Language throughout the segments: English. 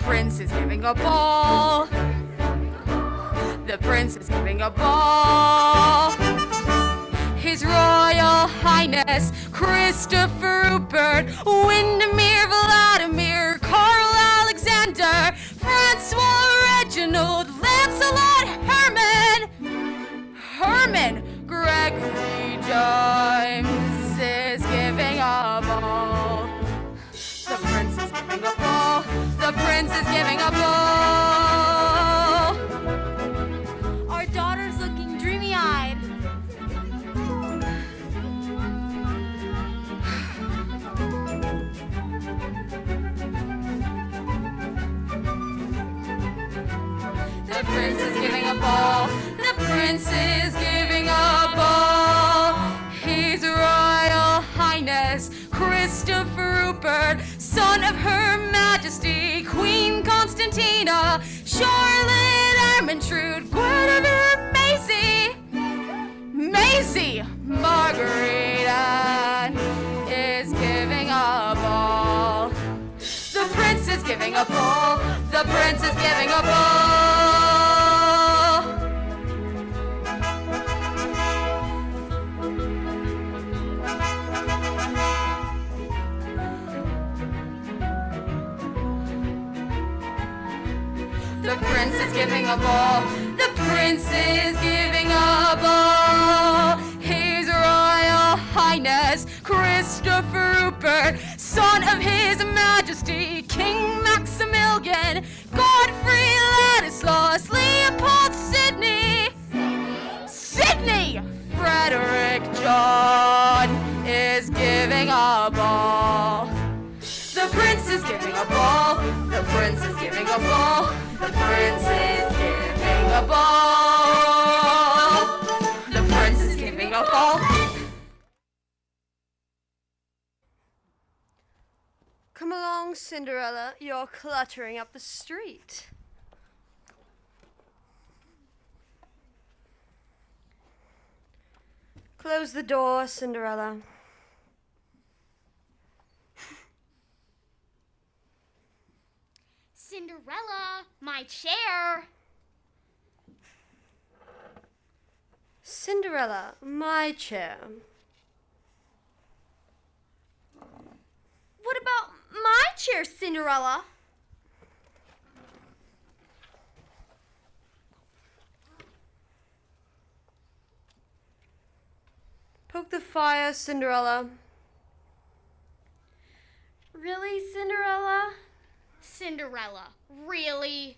prince is giving a ball. The prince is giving a ball. His Royal Highness Christopher Rupert, Windermere Vladimir, Carl Alexander, Francois Reginald, Lancelot Herman Gregory James is giving a ball. The prince is giving a ball. The prince is giving a ball. Our daughter's looking dreamy-eyed. The prince is giving a ball. The prince is giving a ball. His Royal Highness Christopher Rupert, son of Her Majesty Queen Constantina, Charlotte Ermintrude, Guinevere Maisie Marguerite Anne is giving a ball. The prince is giving a ball. The prince is giving a ball. The prince is giving a ball. The prince is giving a ball. His Royal Highness Christopher Rupert, son of His Majesty King Maximilian, Godfrey Ladislaus, Leopold Sidney Frederick John is giving a ball. The prince is giving a ball. The prince is giving a ball. The prince is giving a ball. The prince is giving a ball. Come along, Cinderella. You're cluttering up the street. Close the door, Cinderella. Cinderella, my chair. Cinderella, my chair. What about my chair, Cinderella? Poke the fire, Cinderella. Really, Cinderella? Cinderella, really?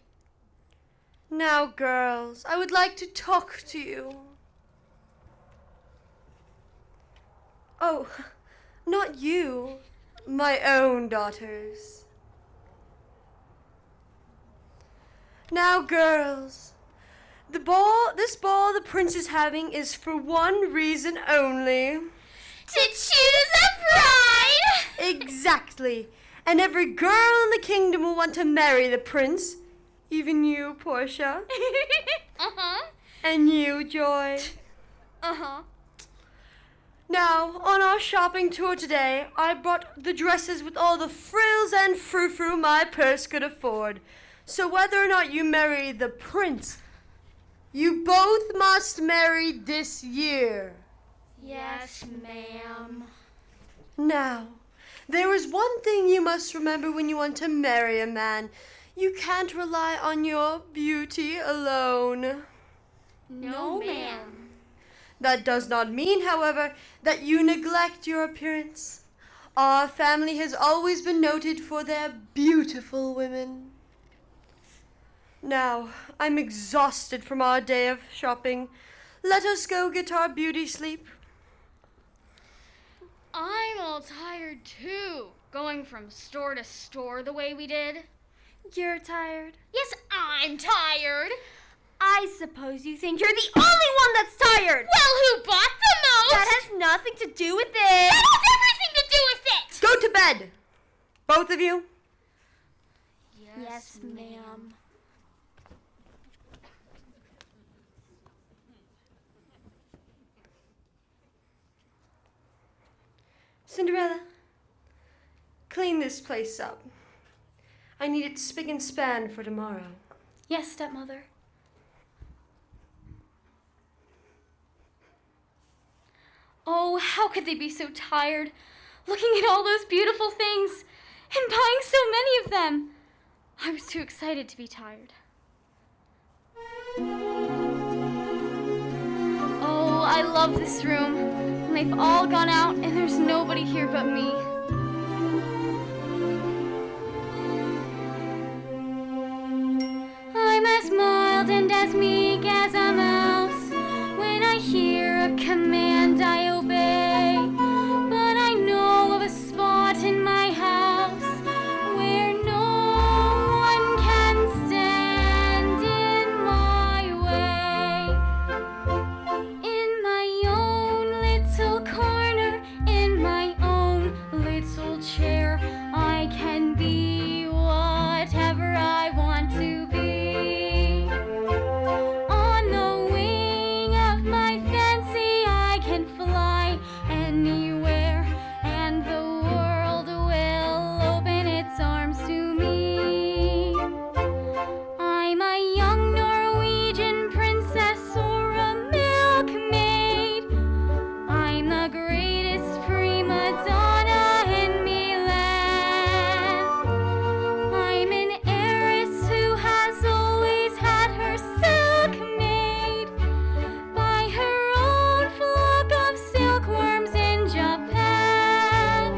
Now, girls, I would like to talk to you. Oh, not you. My own daughters. Now, girls, this ball the prince is having is for one reason only. To choose a bride! Exactly. And every girl in the kingdom will want to marry the prince. Even you, Portia. Uh-huh. And you, Joy. Uh-huh. Now, on our shopping tour today, I brought the dresses with all the frills and frou-frou my purse could afford. So whether or not you marry the prince, you both must marry this year. Yes, ma'am. Now, there is one thing you must remember when you want to marry a man. You can't rely on your beauty alone. No, ma'am. That does not mean, however, that you neglect your appearance. Our family has always been noted for their beautiful women. Now, I'm exhausted from our day of shopping. Let us go get our beauty sleep. I'm all tired, too, going from store to store the way we did. You're tired? Yes, I'm tired. I suppose you think you're the only one that's tired. Well, who bought the most? That has nothing to do with it. That has everything to do with it. Go to bed, both of you. Yes, ma'am. Cinderella, clean this place up. I need it spick and span for tomorrow. Yes, stepmother. Oh, how could they be so tired, looking at all those beautiful things and buying so many of them? I was too excited to be tired. Oh, I love this room. And they've all gone out and there's nobody here but me. I'm as mild and as meek as a mouse. When I hear a command, I obey. But I know of a spot in my house where no one can stand in my way. In my own little corner, in my own little chair, I can be whatever I want to be. On the wing of my fancy, I can fly anywhere, and the world will open its arms to me. I'm a young Norwegian princess or a milkmaid. I'm the greatest prima donna in Milan. I'm an heiress who has always had her silk made by her own flock of silkworms in Japan.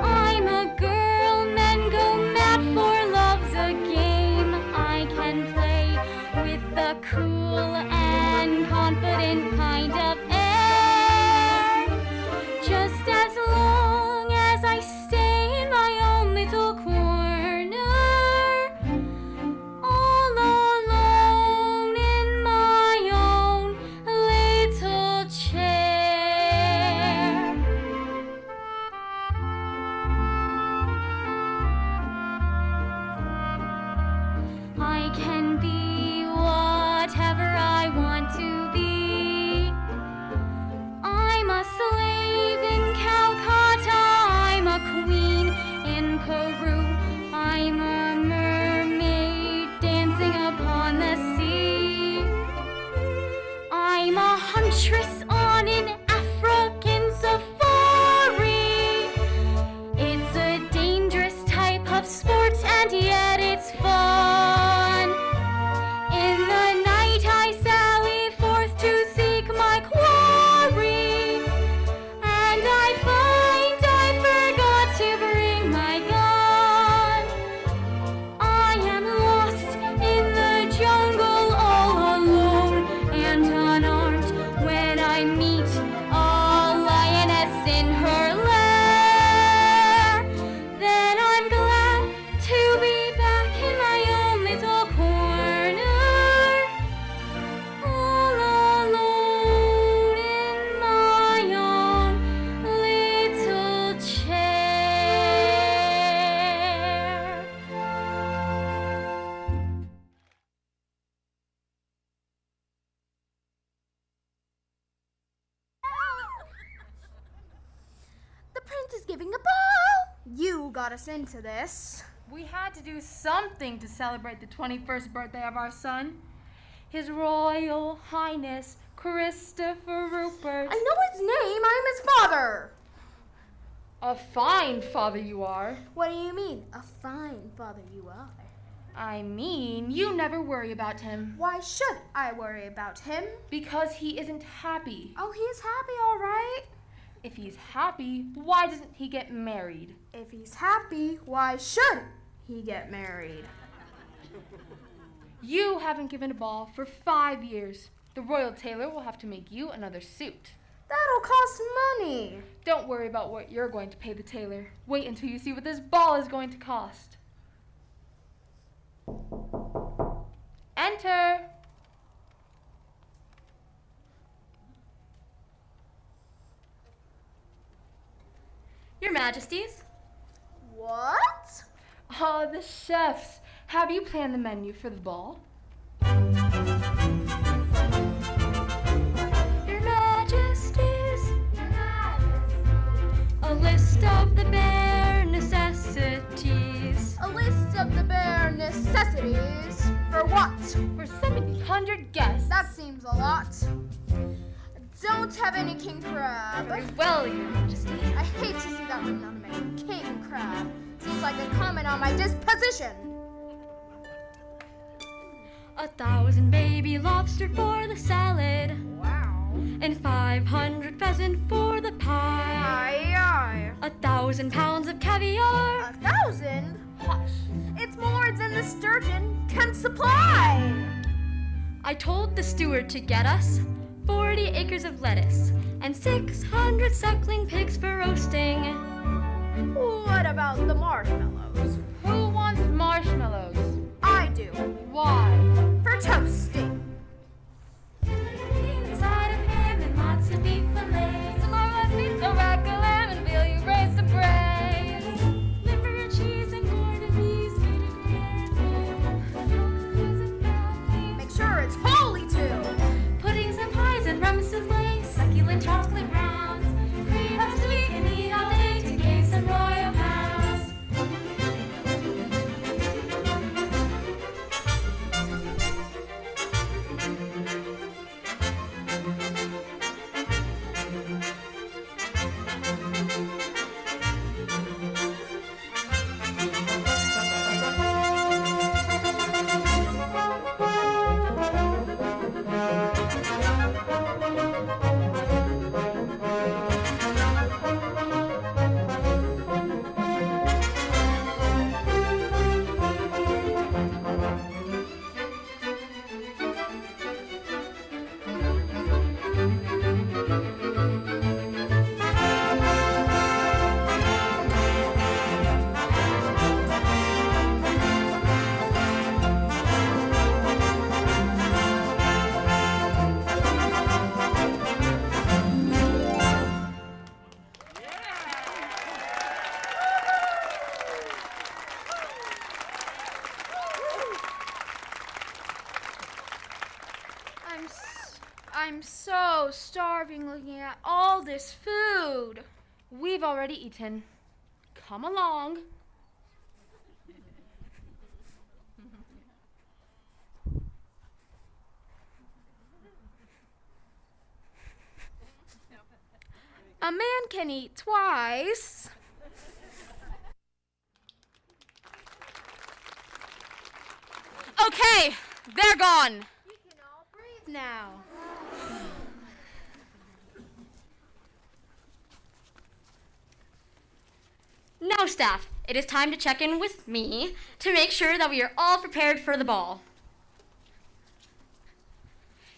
I'm a girl men go mad for, love's a game I can play with a cool and confident kind of air. Just as long as I stay in my own little corner, all alone in my own little chair. I can be whatever I want to be. I'm a slave in Calcutta, I'm a queen in Peru, I'm a mermaid dancing upon the sea. I'm a huntress on an African safari. It's a dangerous type of sport and yet it's fun. In the night I sally forth to seek my quarry, and I find I forgot to bring my gun. I am lost in the jungle all alone and unarmed when I meet a lioness in her lair. Then I'm glad to be back in my own little corner, all alone in my own little chair. The prince is giving a ball. You got us into this. We had to do something to celebrate the 21st birthday of our son. His Royal Highness Christopher Rupert. I know his name. I'm his father. A fine father you are. What do you mean? A fine father you are. I mean, you never worry about him. Why should I worry about him? Because he isn't happy. Oh, he's happy, all right. If he's happy, why doesn't he get married? If he's happy, why should he get married? You haven't given a ball for 5 years. The royal tailor will have to make you another suit. That'll cost money. Don't worry about what you're going to pay the tailor. Wait until you see what this ball is going to cost. Enter. Your Majesties. What? Oh, the chefs. Have you planned the menu for the ball? Your Majesties. A list of the bare necessities. A list of the bare necessities. For what? For 1,700 guests. That seems a lot. Don't have any king crab. Very well, Your Majesty. I hate to see that written on the menu. King crab. Seems like a comment on my disposition. 1,000 baby lobster for the salad. Wow. And 500 pheasant for the pie. Aye, aye. 1,000 pounds of caviar. 1,000? Hush. It's more than the sturgeon can supply. I told the steward to get us 40 acres of lettuce and 600 suckling pigs for roasting. What about the marshmallows? Who wants marshmallows? I do. Why? For toasting. Inside of ham and lots of beef fillet. Some more roast beef, so rack a lamb and feel you raise the braise. Liver and cheese and Gordon bees. Make sure it's holy too. Puddings and pies and rum souffle. Succulent chocolate rounds. Cream of sweet and eat all day to gain some royal pounds. I'm so starving looking at all this food. We've already eaten. Come along. A man can eat twice. Okay, they're gone. You can all breathe now. Now, staff, it is time to check in with me to make sure that we are all prepared for the ball.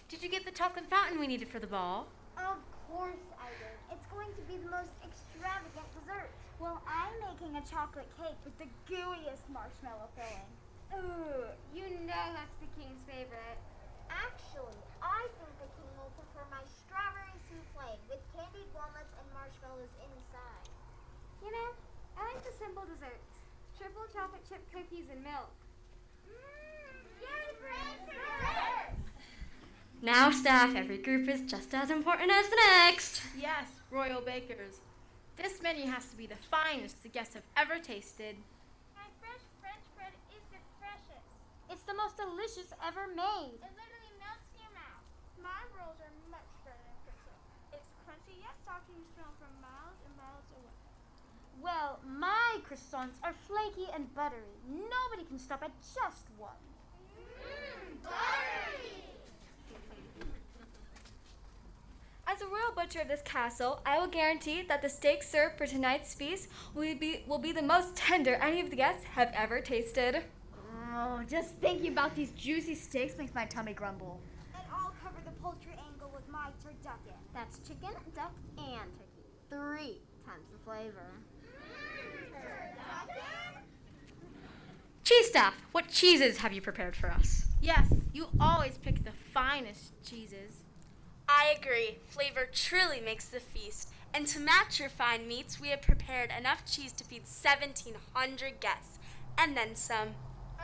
Did you get the chocolate fountain we needed for the ball? Of course I did. It's going to be the most extravagant dessert. Well, I'm making a chocolate cake with the gooeyest marshmallow filling. Ooh, you know that's the king's favorite. Actually, I think the king will prefer my strawberry souffle with candied walnuts and marshmallows inside. You know, I like the simple desserts. Triple chocolate chip cookies and milk. Yay for dessert! Now, staff, every group is just as important as the next. Yes, royal bakers. This menu has to be the finest the guests have ever tasted. My fresh French bread is the freshest. It's the most delicious ever made. It literally melts in your mouth. My rolls are much better than pretzel. It's crunchy yet salty and smell from miles and miles away. Well, my croissants are flaky and buttery. Nobody can stop at just one. Buttery! As a royal butcher of this castle, I will guarantee that the steak served for tonight's feast will be the most tender any of the guests have ever tasted. Oh, just thinking about these juicy steaks makes my tummy grumble. And I'll cover the poultry angle with my turducken. That's chicken, duck, and turkey. 3 times the flavor. Cheese staff, what cheeses have you prepared for us? Yes, you always pick the finest cheeses. I agree. Flavor truly makes the feast. And to match your fine meats, we have prepared enough cheese to feed 1,700 guests, and then some.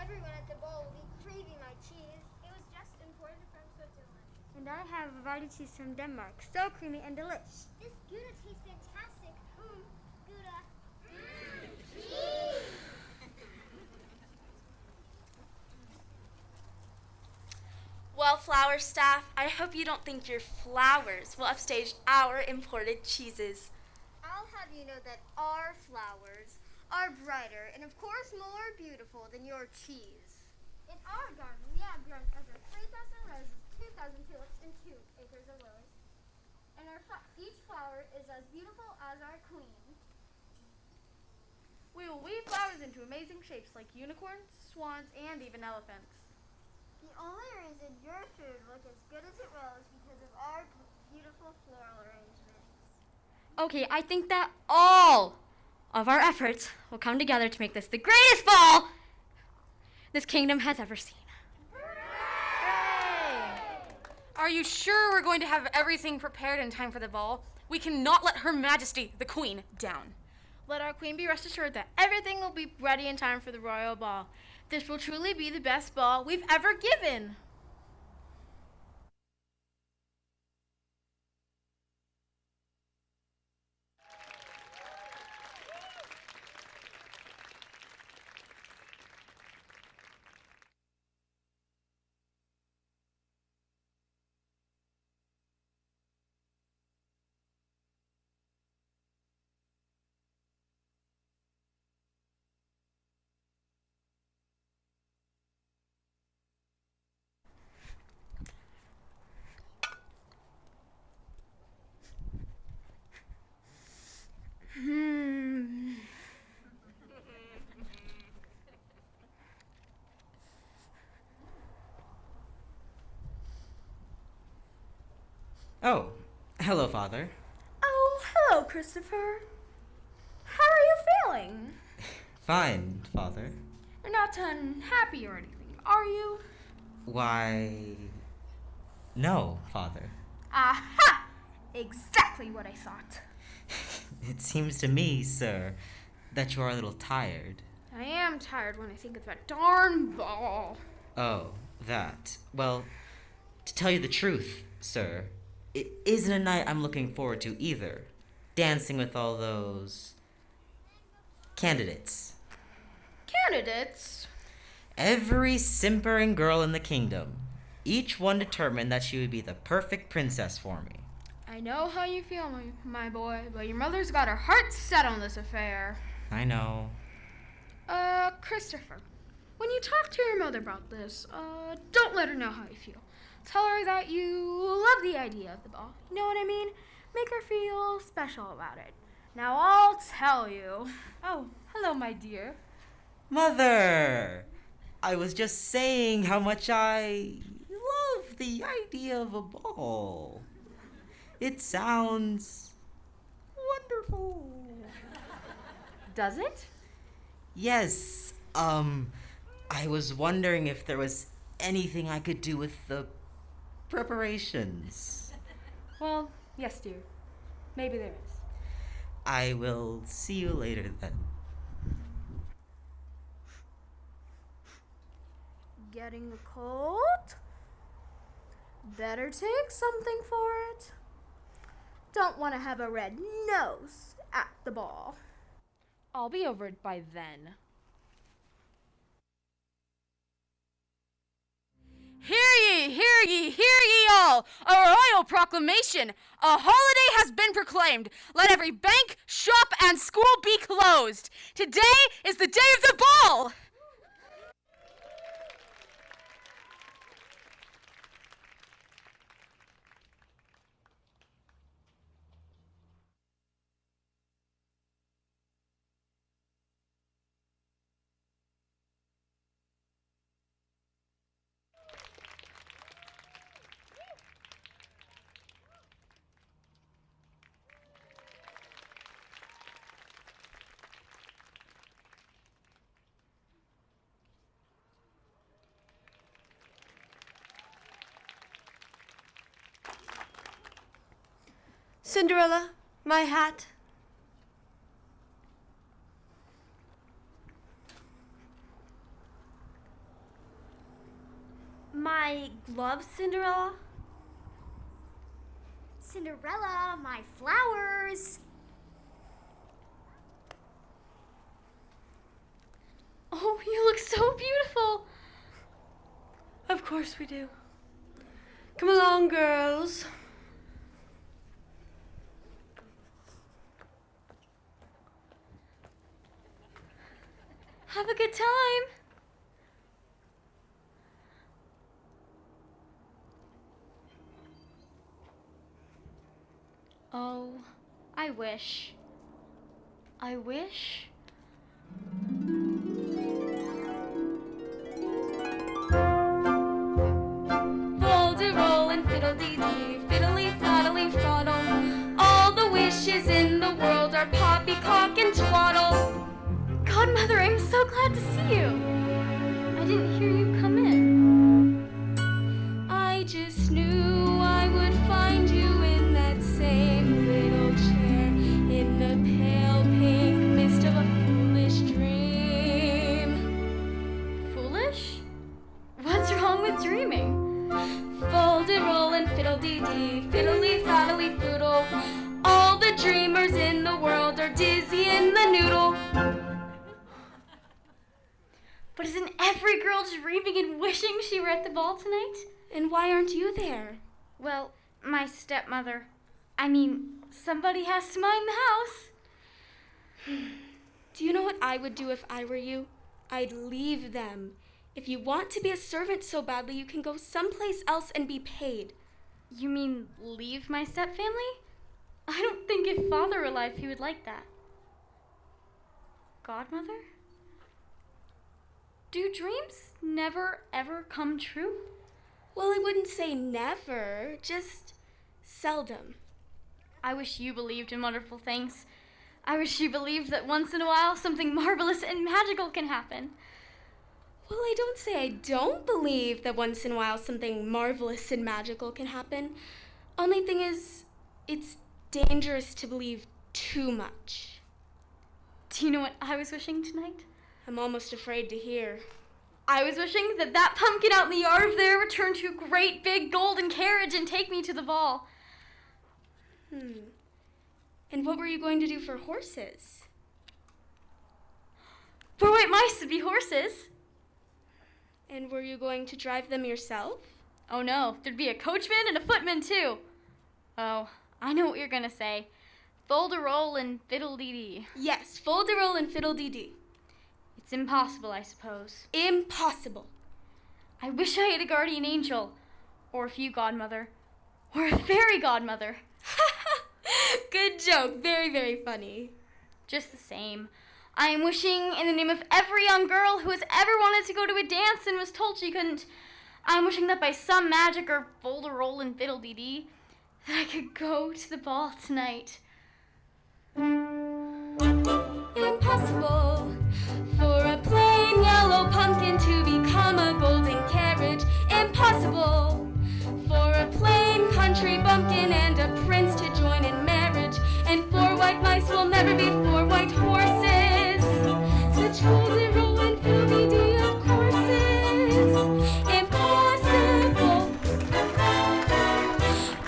Everyone at the bowl will be craving my cheese. It was just imported from Switzerland. And I have Vardy cheese from Denmark. So creamy and delish. This Gouda tastes fantastic. Gouda. Cheese! flower staff, I hope you don't think your flowers will upstage our imported cheeses. I'll have you know that our flowers are brighter and, of course, more beautiful than your cheese. In our garden, we have grown over 3,000 roses, 2,000 tulips, and 2 acres of lilies. And each flower is as beautiful as our queen. We will weave flowers into amazing shapes like unicorns, swans, and even elephants. The only reason your food look as good as it will is because of our beautiful floral arrangements. Okay, I think that all of our efforts will come together to make this the greatest ball this kingdom has ever seen. Are you sure we're going to have everything prepared in time for the ball? We cannot let Her Majesty, the Queen, down. Let our queen be rest assured that everything will be ready in time for the royal ball. This will truly be the best ball we've ever given. Oh, hello, Father. Oh, hello, Christopher. How are you feeling? Fine, Father. You're not unhappy or anything, are you? Why... No, Father. Aha! Exactly what I thought. It seems to me, sir, that you are a little tired. I am tired when I think of that darn ball. Oh, that. Well, to tell you the truth, sir, it isn't a night I'm looking forward to either. Dancing with all those... candidates. Candidates? Every simpering girl in the kingdom. Each one determined that she would be the perfect princess for me. I know how you feel, my boy, but your mother's got her heart set on this affair. I know. Christopher, when you talk to your mother about this, don't let her know how you feel. Tell her that you love the idea of the ball. You know what I mean? Make her feel special about it. Now I'll tell you. Oh, hello, my dear. Mother! I was just saying how much I love the idea of a ball. It sounds wonderful. Does it? Yes, I was wondering if there was anything I could do with the preparations. Well, yes, dear. Maybe there is. I will see you later then. Getting a cold? Better take something for it. Don't want to have a red nose at the ball. I'll be over it by then. Hear ye, hear ye, hear ye all! A royal proclamation! A holiday has been proclaimed! Let every bank, shop, and school be closed! Today is the day of the ball! Cinderella, my hat. My gloves, Cinderella. Cinderella, my flowers. Oh, you look so beautiful. Of course we do. Come along, girls. Have a good time. Oh, I wish. I wish. Fol-de-rol and fiddle-dee-dee, fiddly-faddly-faddle. All the wishes in the world are poppycock and twaddle. Godmother, I'm so glad to see you. I didn't hear you come in. I just knew I would find you in that same little chair in the pale pink mist of a foolish dream. Foolish? What's wrong with dreaming? Fol-de-rol and fiddle-dee-dee, fiddly-faddly-foodle. All the dreamers in the world are dizzy in the noodle. But isn't every girl dreaming and wishing she were at the ball tonight? And why aren't you there? Well, my stepmother. I mean, somebody has to mind the house. Do you know what I would do if I were you? I'd leave them. If you want to be a servant so badly, you can go someplace else and be paid. You mean leave my stepfamily? I don't think if Father were alive he would like that. Godmother? Do dreams never, ever come true? Well, I wouldn't say never, just seldom. I wish you believed in wonderful things. I wish you believed that once in a while something marvelous and magical can happen. Well, I don't say I don't believe that once in a while something marvelous and magical can happen. Only thing is, it's dangerous to believe too much. Do you know what I was wishing tonight? I'm almost afraid to hear. I was wishing that that pumpkin out in the yard over there would turn to a great big golden carriage and take me to the ball. And what were you going to do for horses? For white mice would be horses. And were you going to drive them yourself? Oh no, there'd be a coachman and a footman too. Oh, I know what you're gonna say. Fol-de-rol and fiddle-dee-dee. Yes, fol-de-rol and fiddle-dee-dee. It's impossible, I suppose. Impossible. I wish I had a guardian angel, or a few godmother, or a fairy godmother. Good joke. Very, very funny. Just the same, I am wishing in the name of every young girl who has ever wanted to go to a dance and was told she couldn't. I'm wishing that by some magic or fol-de-rol and fiddle-dee-dee that I could go to the ball tonight. Impossible for a plain yellow pumpkin to become a golden carriage. Impossible for a plain country bumpkin and a prince to join in marriage. And 4 white mice will never be 4 white horses. Such fol-de-rol and fiddle-dee-dee of courses. Impossible.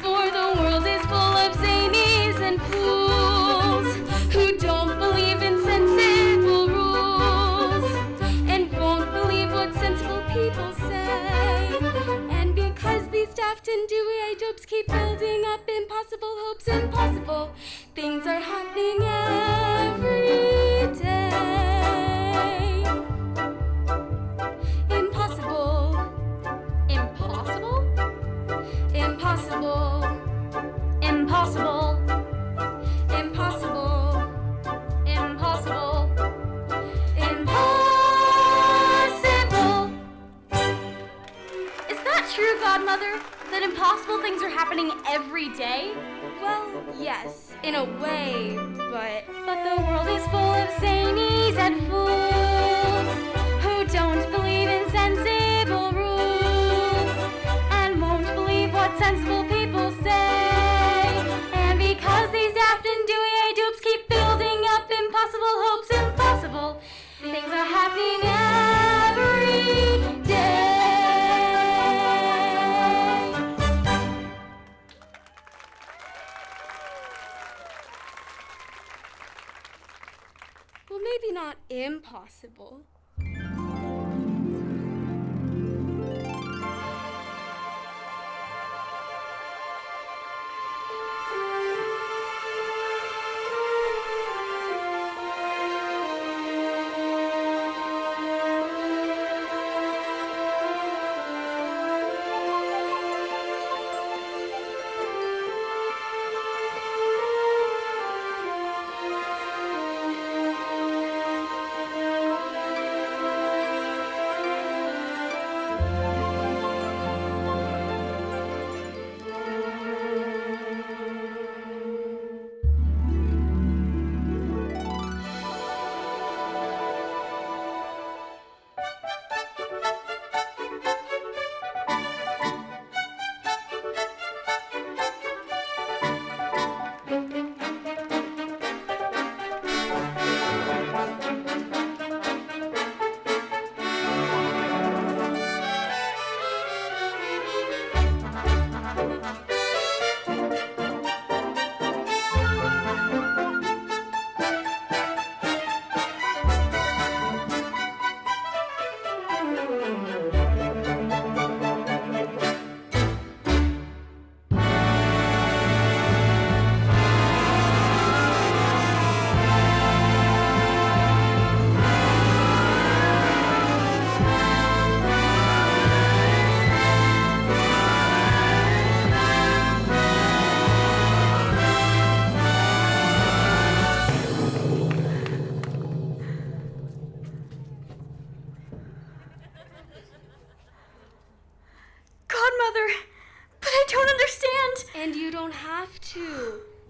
For the world is full of zanies and fools who don't believe in sensible rules and won't believe what sensible people say. And because these daft and dewy-eyed dopes keep building up impossible hopes, impossible things are happening every day. Impossible. Impossible? Impossible. Impossible. Impossible. Impossible. Impossible. Is that true, Godmother? That impossible things are happening every day? Well, yes, in a way, but the world is full of zanies and fools who don't believe in sensible rules and won't believe what sensible people say. And because these daft and dewy-eyed dupes keep building up impossible hopes, impossible things are happening every day. Well, maybe not impossible.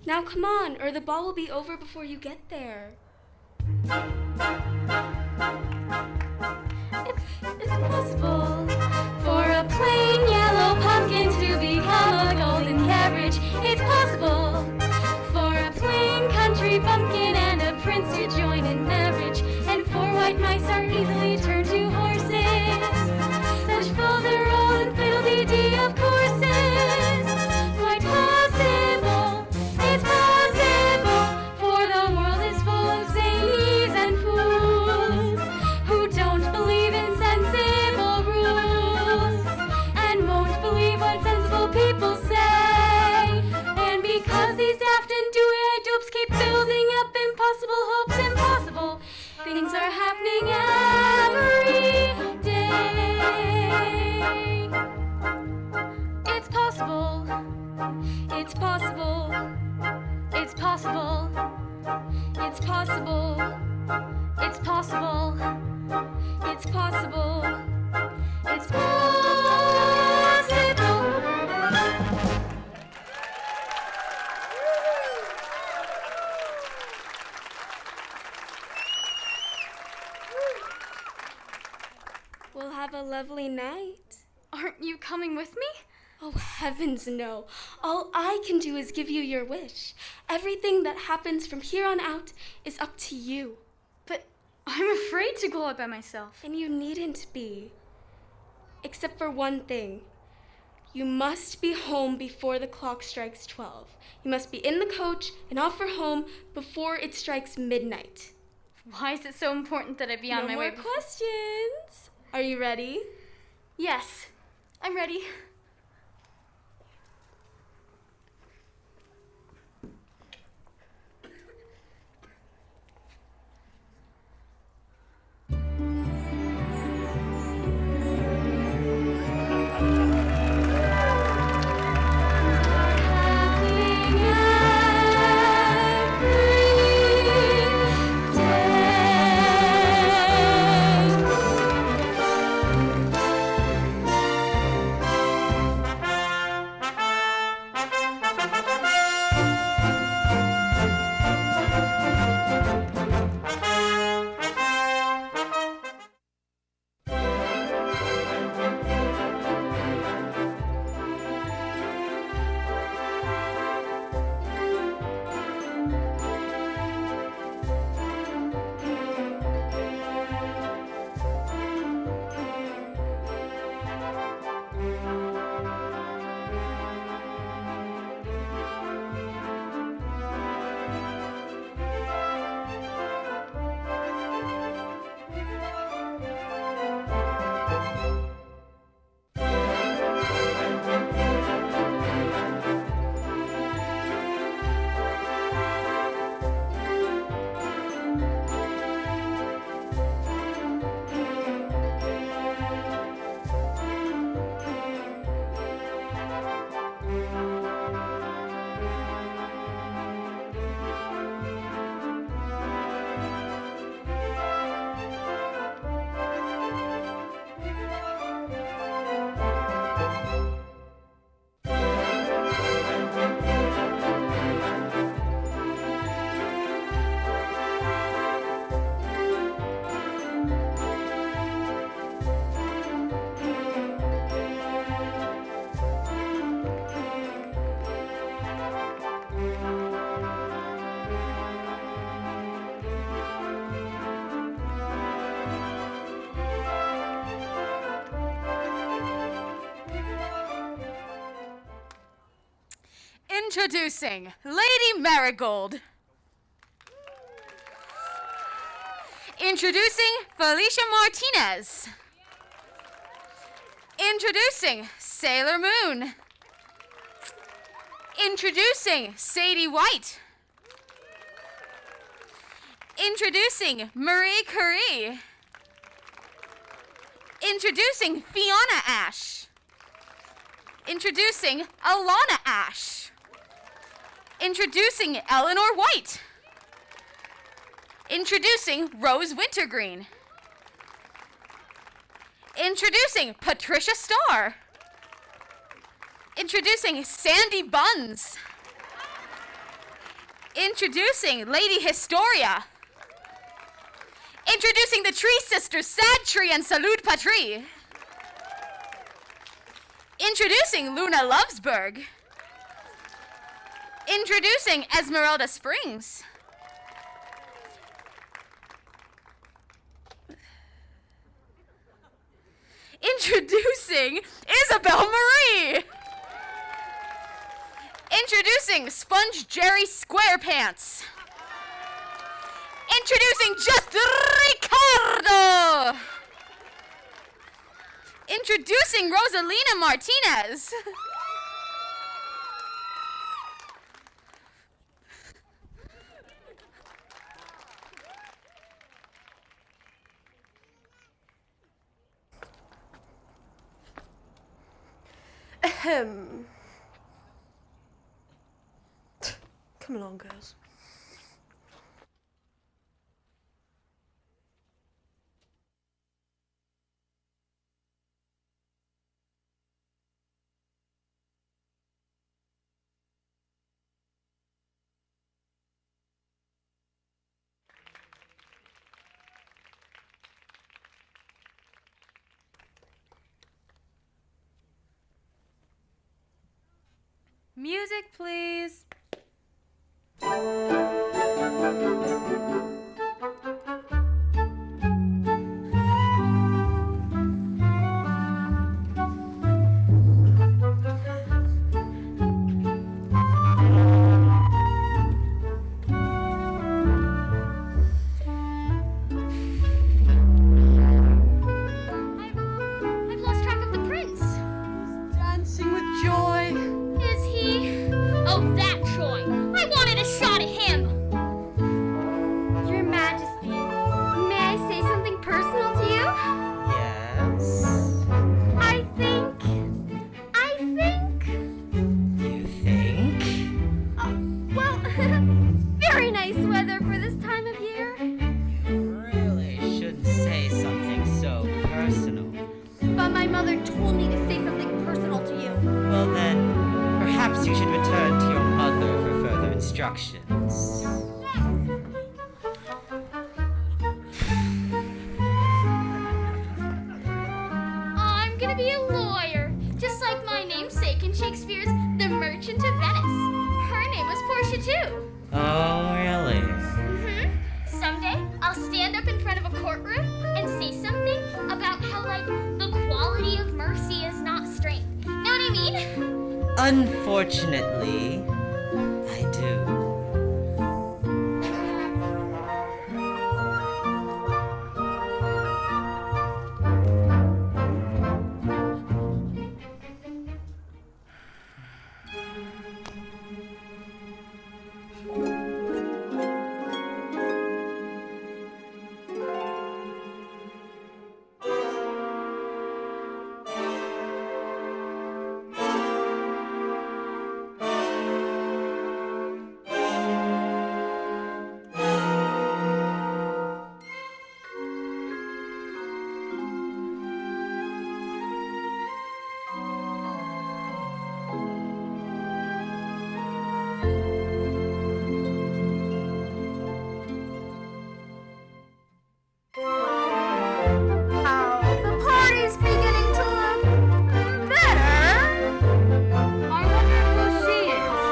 Now come on, or the ball will be over before you get there. It's impossible for a plain yellow pumpkin to become a golden carriage. It's possible for a plain country bumpkin and a prince to join in marriage. And four white mice are easily turned to horses. Such folderol and fiddle-dee-dee of courses. Quite possible, it's possible, for the world is full of zanies and fools who don't believe in sensible rules and won't believe what sensible people say. And because these daft and dewy-eyed dopes keep building up impossible hopes, impossible things are happening every day. It's possible, it's possible, it's possible, it's possible, it's possible, it's possible, it's possible. We'll have a lovely night. Aren't you coming with me? Oh, heavens no. All I can do is give you your wish. Everything that happens from here on out is up to you. But I'm afraid to go out by myself. And you needn't be. Except for one thing. You must be home before the clock strikes 12. You must be in the coach and off for home before it strikes midnight. Why is it so important that I be on my way? No more questions. Are you ready? Yes, I'm ready. Introducing Lady Marigold. Introducing Felicia Martinez. Introducing Sailor Moon. Introducing Sadie White. Introducing Marie Curie. Introducing Fiona Ashe. Introducing Alana Ashe. Introducing Eleanor White. Introducing Rose Wintergreen. Introducing Patricia Starr. Introducing Sandy Buns. Introducing Lady Historia. Introducing the Tree Sisters, Sad Tree and Salute Patrie. Introducing Luna Lovesburg. Introducing Esmeralda Springs. Introducing Isabel Marie. Introducing Sponge Jerry Squarepants. Introducing Just Ricardo. Introducing Rosalina Martinez. Ahem. Come along, girls. Music, please. I've lost track of the prince. Dancing with joy. Is he? Oh, that Troy. I wanted a shot at him. Your Majesty, may I say something personal to you? Yes? I think. You think? Well, very nice weather for this time of year. Really shouldn't say something so personal. But my mother told me to say something personal to you. Well then, perhaps you should return to your mother for further instructions. I'm gonna be a lawyer, just like my namesake in Shakespeare's The Merchant of Venice. Her name was Portia too. Oh, really? Someday, I'll stand up in front of a courtroom and say something about how, like, the quality of mercy is not strength. Know what I mean? Unfortunately, I do. The party's beginning to look better. I wonder who she is.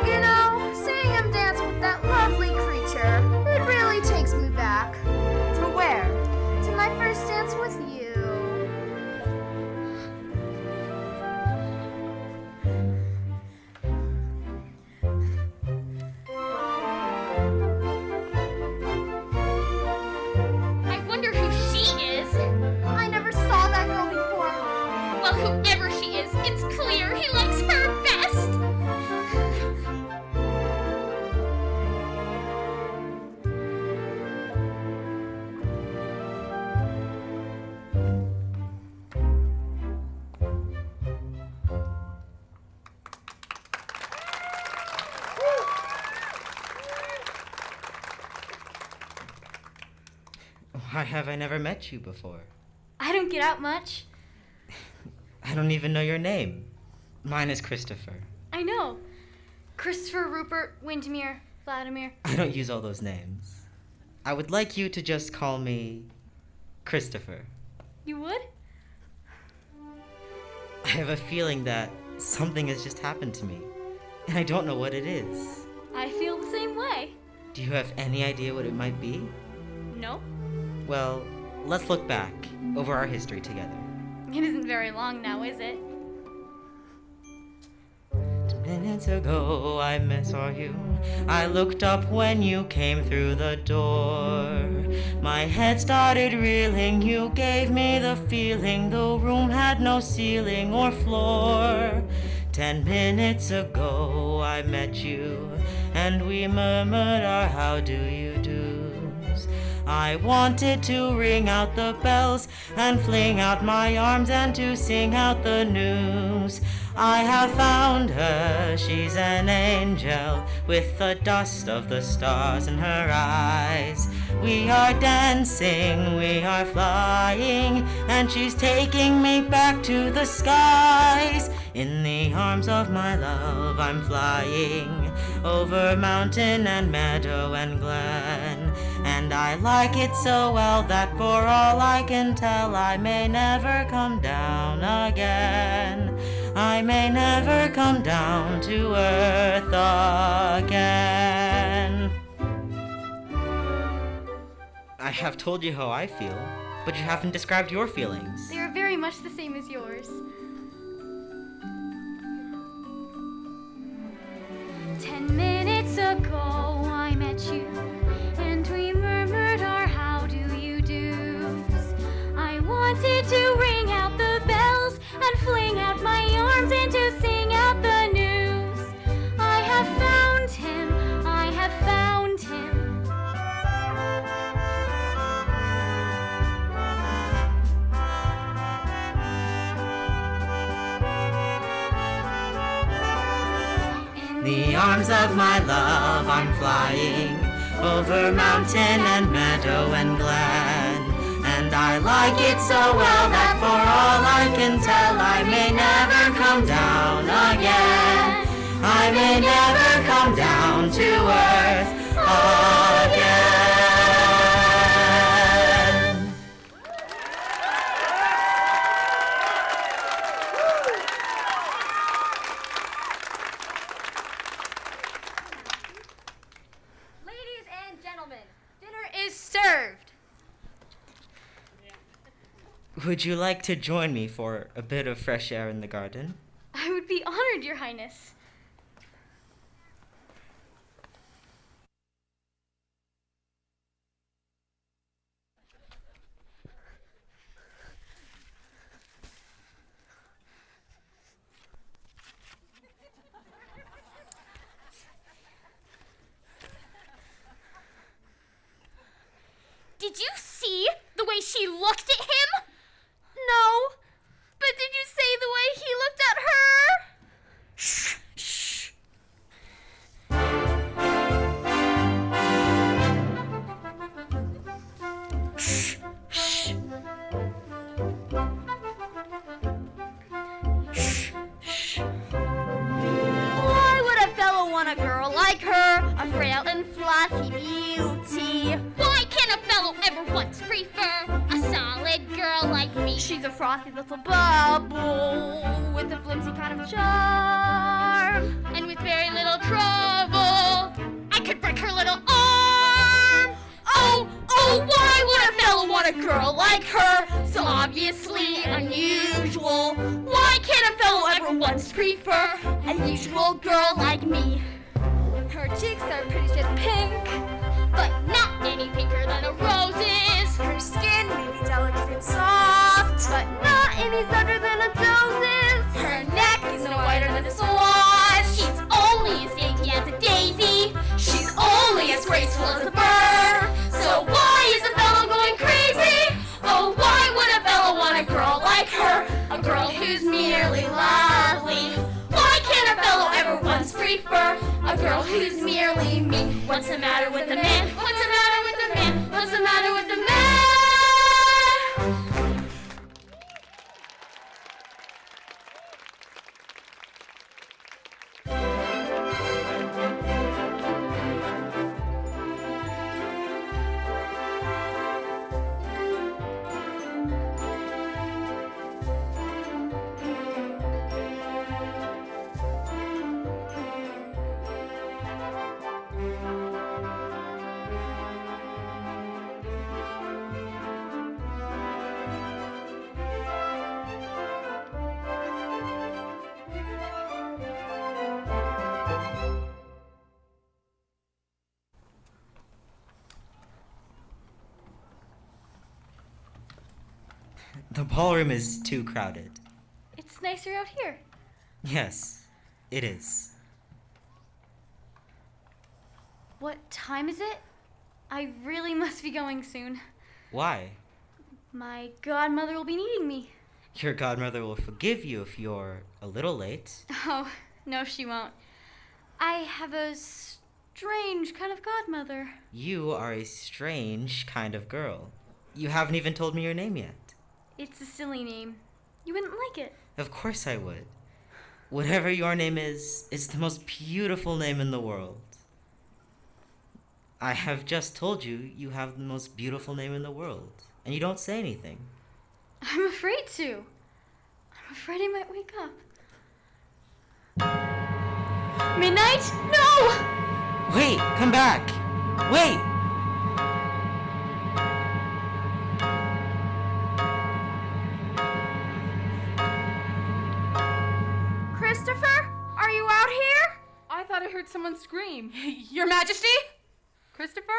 You know, seeing him dance with that lovely creature, it really takes me back. To where? To my first dance with you. I wonder who she is. I never saw that girl before. Well, whoever she is, it's clear he likes her best. Why have I never met you before? I don't get out much. I don't even know your name. Mine is Christopher. I know. Christopher Rupert Windermere. Vladimir. I don't use all those names. I would like you to just call me Christopher. You would? I have a feeling that something has just happened to me, and I don't know what it is. I feel the same way. Do you have any idea what it might be? No? Well, let's look back over our history together. It isn't very long now, is it? 2 minutes ago I saw you. I looked up when you came through the door. My head started reeling. You gave me the feeling the room had no ceiling or floor. 10 minutes ago I met you, and we murmured our how do you do's. I wanted to ring out the bells and fling out my arms and to sing out the news. I have found her, she's an angel with the dust of the stars in her eyes. We are dancing, we are flying, and she's taking me back to the skies. In the arms of my love I'm flying over mountain and meadow and glen. And I like it so well that for all I can tell I may never come down again. I may never come down to earth again. I have told you how I feel, but you haven't described your feelings. They are very much the same as yours. 10 minutes ago I met you, and we murmured our how do you do's. I wanted to ring out the bells and fling out my arms and to sing out the news. I have found him, I have found him. In the arms of my love I'm flying over mountain and meadow and glen. And I like it so well that for all I can tell I may never come down again. I may never come down to earth again. Ladies and gentlemen, dinner is served. Would you like to join me for a bit of fresh air in the garden? I would be honored, Your Highness. Did you see the way she looked at him? No, but did you say the way he looked at her? Shh, shh. Shh, shh. Shh, shh. Why would a fellow want a girl like her, a frail and fluffy beauty? Why can't a fellow ever once prefer a solid girl like me? She's a frothy little bubble with a flimsy kind of charm. And with very little trouble, I could break her little arm. Oh, why would a fellow want a girl like her? So obviously unusual. Why can't a fellow ever once prefer a usual girl like me? Her cheeks are pretty just pink, But not any pinker than a rose's. her skin may be delicate and soft, but not any softer than a dose's. Her neck is no whiter than a swan. She's only as dainty as a daisy. She's only as graceful as a bird. So why is a fellow going crazy? Oh, why would a fellow want a girl like her? A girl who's merely lovely. Why can't a fellow ever once prefer a girl who's merely me? What's the matter with the man? What's the matter with the man? What's the matter with the man? The ballroom is too crowded. It's nicer out here. Yes, it is. What time is it? I really must be going soon. Why? My godmother will be needing me. Your godmother will forgive you if you're a little late. Oh, no, she won't. I have a strange kind of godmother. You are a strange kind of girl. You haven't even told me your name yet. It's a silly name. You wouldn't like it. Of course I would. Whatever your name is, it's the most beautiful name in the world. I have just told you you have the most beautiful name in the world, and you don't say anything. I'm afraid to. I'm afraid I might wake up. Midnight? No! Wait, come back! Wait! Christopher, are you out here? I thought I heard someone scream. Your Majesty? Christopher?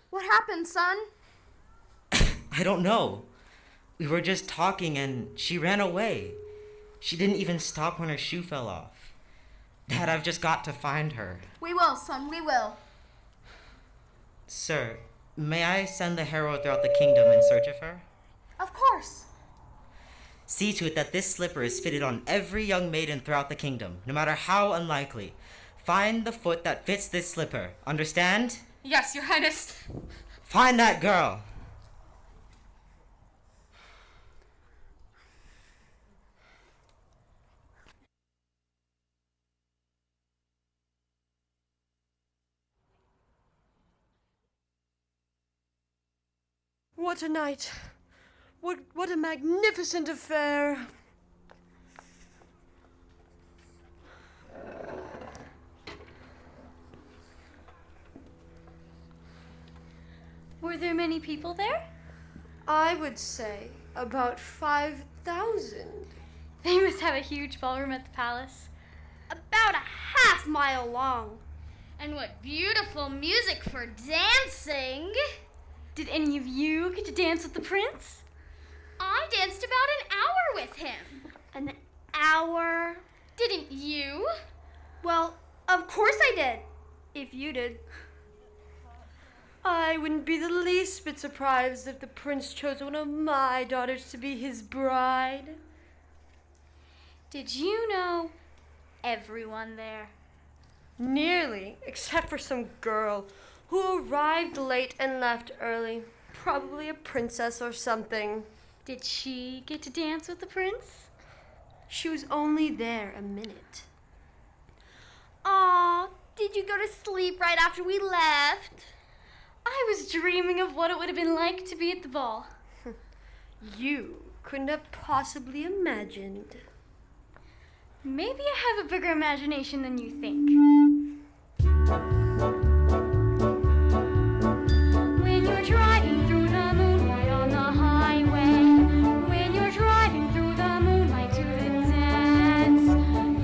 What happened, son? I don't know. We were just talking and she ran away. She didn't even stop when her shoe fell off. Dad, I've just got to find her. We will, son, we will. Sir, may I send the herald throughout the kingdom in search of her? Of course. See to it that this slipper is fitted on every young maiden throughout the kingdom, no matter how unlikely. Find the foot that fits this slipper. Understand? Yes, Your Highness. Find that girl. What a night. What a magnificent affair. Were there many people there? I would say about 5,000. They must have a huge ballroom at the palace. About a half-mile long. And what beautiful music for dancing. Did any of you get to dance with the prince? I danced about an hour with him. An hour? Didn't you? Well, of course I did. If you did. I wouldn't be the least bit surprised if the prince chose one of my daughters to be his bride. Did you know everyone there? Nearly, except for some girl who arrived late and left early. Probably a princess or something. Did she get to dance with the prince? She was only there a minute. Aw, did you go to sleep right after we left? I was dreaming of what it would have been like to be at the ball. You couldn't have possibly imagined. Maybe I have a bigger imagination than you think. When you're driving through the moonlight on the highway, when you're driving through the moonlight to the dance,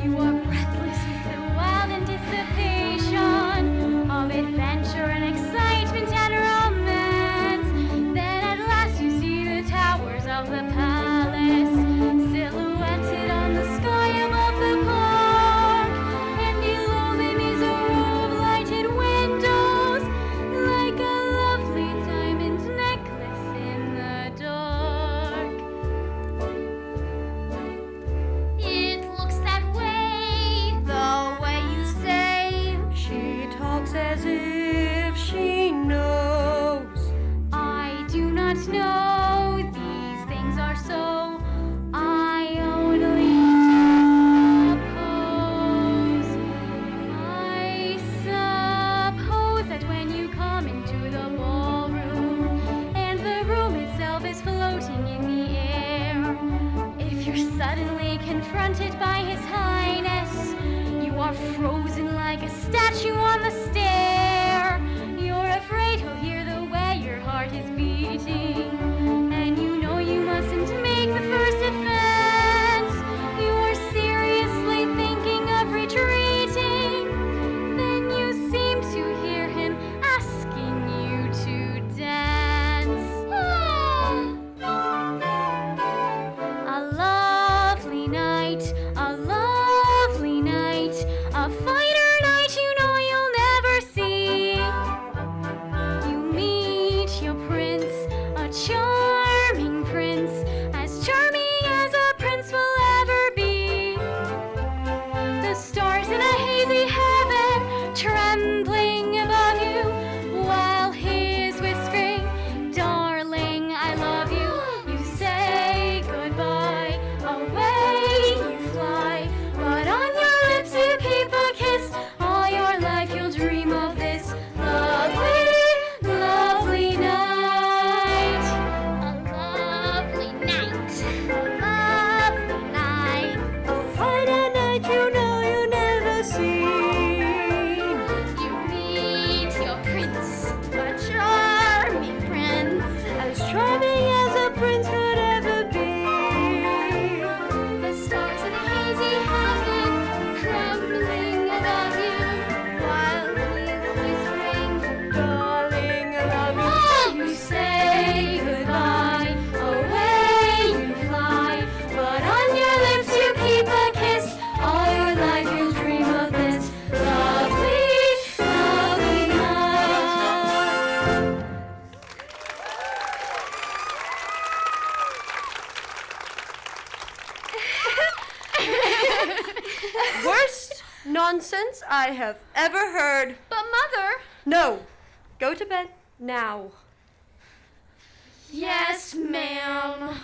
you are breathless with the wild anticipation of adventure and excitement and romance. Then at last you see the towers of the palace, silhouetted on the sky above the park, and below them is a row of lighted windows, like a lovely diamond necklace in the dark. It looks that way, the way you say. She talks as if she knows. I do not know these things are so. I only suppose that when you come into the ballroom and the room itself is floating in the air, if you're suddenly confronted by His Highness, you are frozen like a statue on the stair. You're afraid he'll hear the way your heart is beating. trembling above you while he is whispering, darling, I love you. You say goodbye, away you fly, but on your lips you keep a kiss. All your life you'll dream of this lovely, lovely night. A lovely night. A lovely night. Oh, find a night you know you never seen. You meet your prince, a charming prince, As charming as a prince could ever be. the stars in a hazy heaven trembling above you, while he's whispering, Darling, I love you. you say goodbye, away you fly, but on your lips you keep a kiss. All your life you'll dream of this lovely, lovely night. Worst nonsense I have ever heard. But Mother. No. Go to bed now. Yes, ma'am.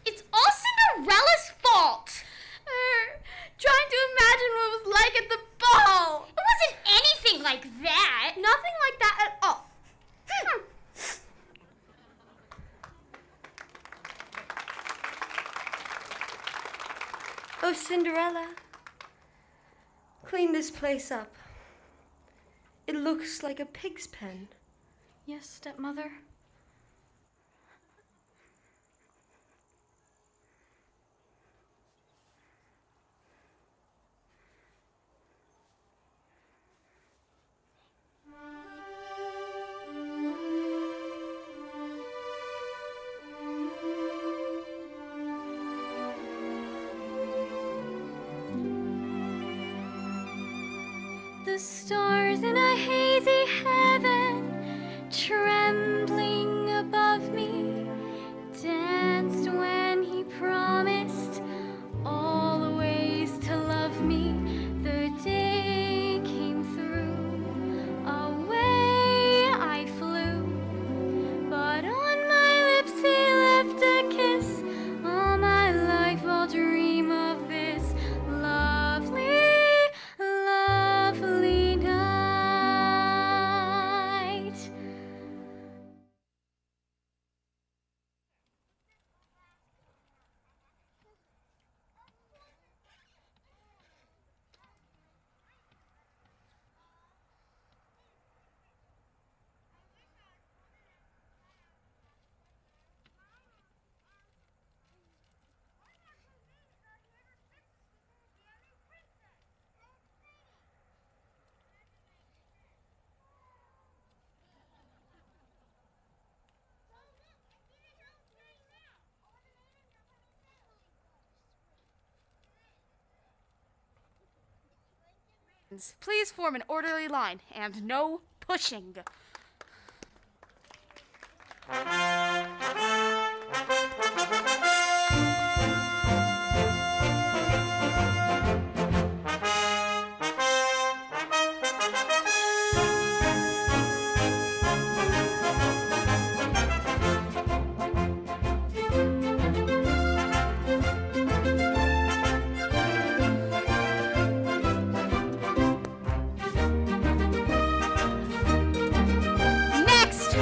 It's all Cinderella's fault. Trying to imagine what it was like at the ball. It wasn't anything like that. Nothing like that at all. Oh, Cinderella. Clean this place up. It looks like a pig's pen. Yes, stepmother. the stars in a hazy heaven, trembling above me, danced when he promised always to love me. The day came through, away I flew, but on my lips he left a kiss. All my life I'll dream of this lovely, lovely night. Please form an orderly line and no pushing. Next!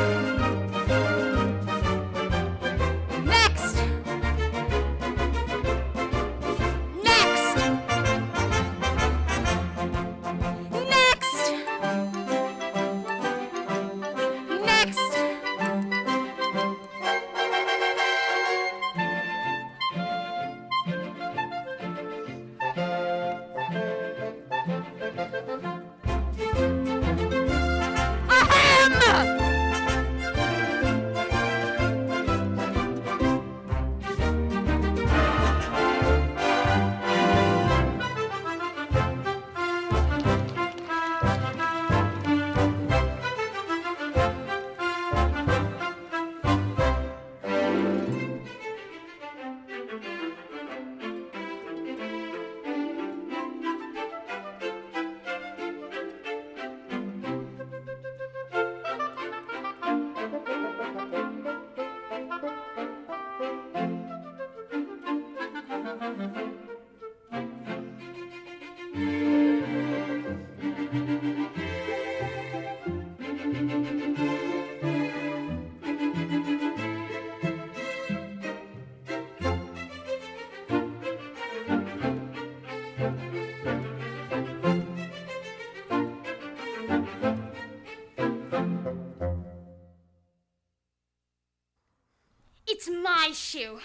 my shoe.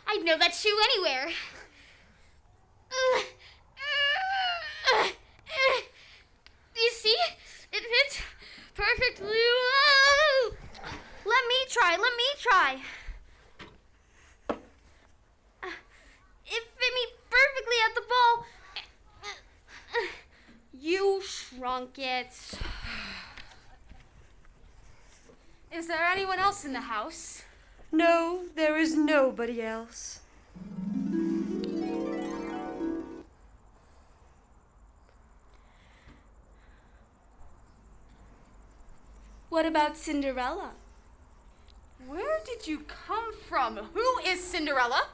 I'd know that shoe anywhere. You see? It fits perfectly. Let me try. It fit me perfectly at the ball. You shrunk it. Is there anyone else in the house? No, there is nobody else. What about Cinderella? Where did you come from? Who is Cinderella?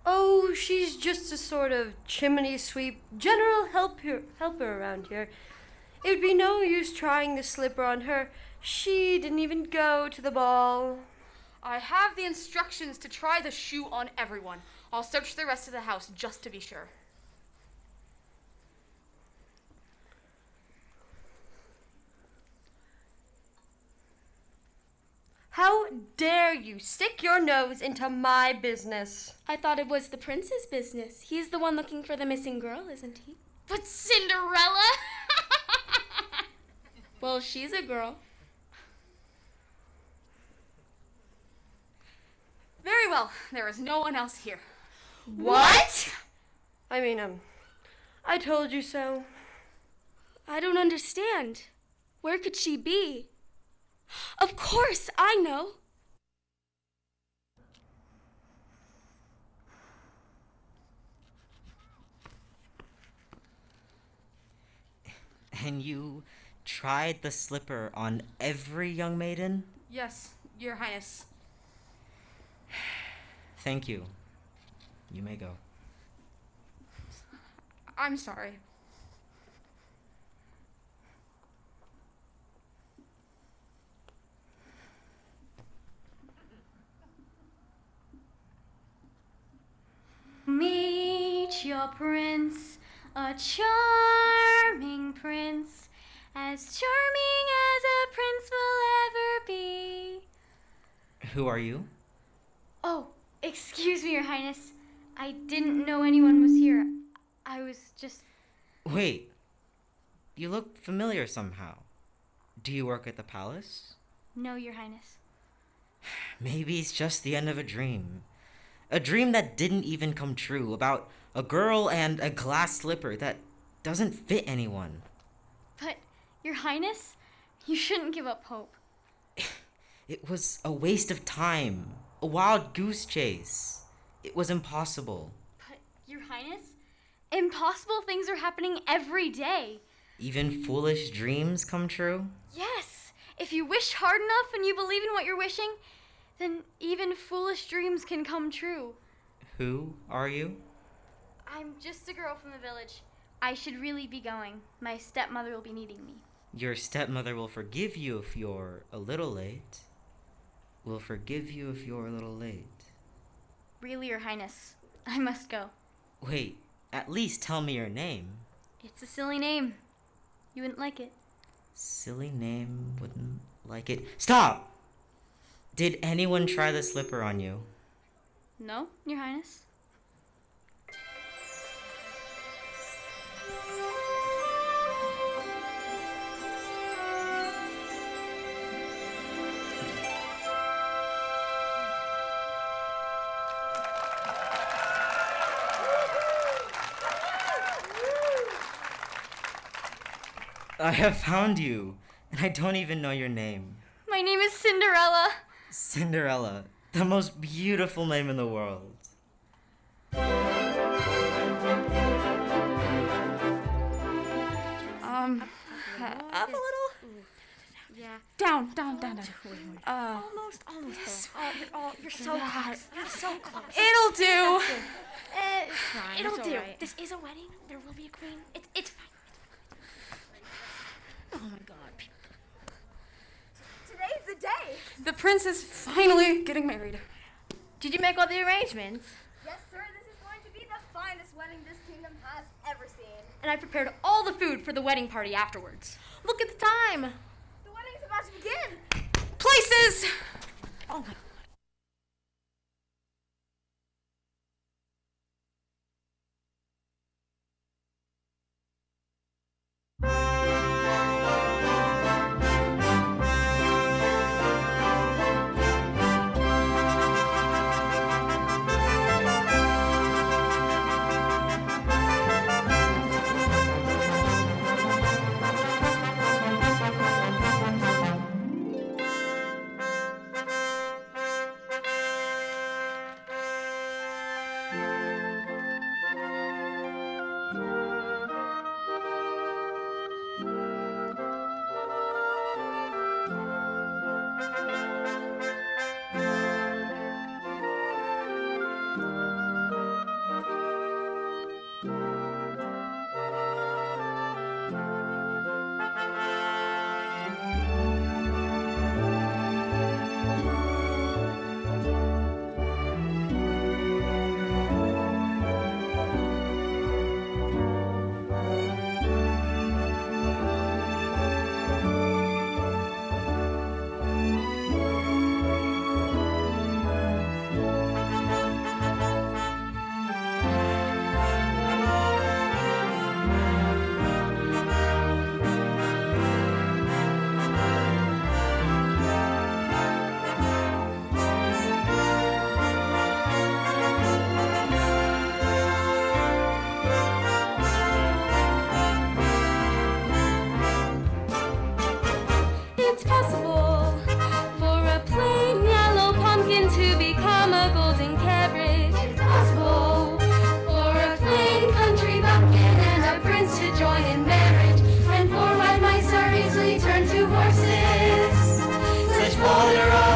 Oh, she's just a sort of chimney sweep, general helper around here. It would be no use trying the slipper on her. She didn't even go to the ball. I have the instructions to try the shoe on everyone. I'll search the rest of the house just to be sure. How dare you stick your nose into my business? I thought it was the prince's business. He's the one looking for the missing girl, isn't he? But Cinderella? Well, she's a girl. Very well. There is no one else here. What? I told you so. I don't understand. Where could she be? Of course, I know. And you tried the slipper on every young maiden? Yes, Your Highness. Thank you. You may go. I'm sorry. Meet your prince, a charming prince, as charming as a prince will ever be. Who are you? Oh, excuse me, Your Highness. I didn't know anyone was here. I was just... Wait. You look familiar somehow. Do you work at the palace? No, Your Highness. Maybe it's just the end of a dream. A dream that didn't even come true, about a girl and a glass slipper that doesn't fit anyone. But, Your Highness, you shouldn't give up hope. It was a waste of time, a wild goose chase. It was impossible. But, Your Highness, impossible things are happening every day. Even foolish dreams come true? Yes, if you wish hard enough and you believe in what you're wishing, then even foolish dreams can come true. Who are you? I'm just a girl from the village. I should really be going. My stepmother will be needing me. Your stepmother will forgive you if you're a little late. Will forgive you if you're a little late. Really, Your Highness, I must go. Wait, at least tell me your name. It's a silly name. You wouldn't like it. Silly name, wouldn't like it. Stop! Did anyone try the slipper on you? No, Your Highness. I have found you, and I don't even know your name. My name is Cinderella. Cinderella, the most beautiful name in the world. Up a little? Yeah. Down. Almost there. You're so close. You're so close. It'll do. It's fine. It'll it's do. all right. This is a wedding. There will be a queen. It's fine. Oh my God. Today's the day. The prince is finally getting married. Did you make all the arrangements? Yes, sir. This is going to be the finest wedding this kingdom has ever seen. And I prepared all the food for the wedding party afterwards. Look at the time. The wedding's about to begin. Places. Oh my it's possible for a plain yellow pumpkin to become a golden carriage. It's possible for a plain country bumpkin and a prince to join in marriage. And 4 white mice are easily turned to horses. Such polite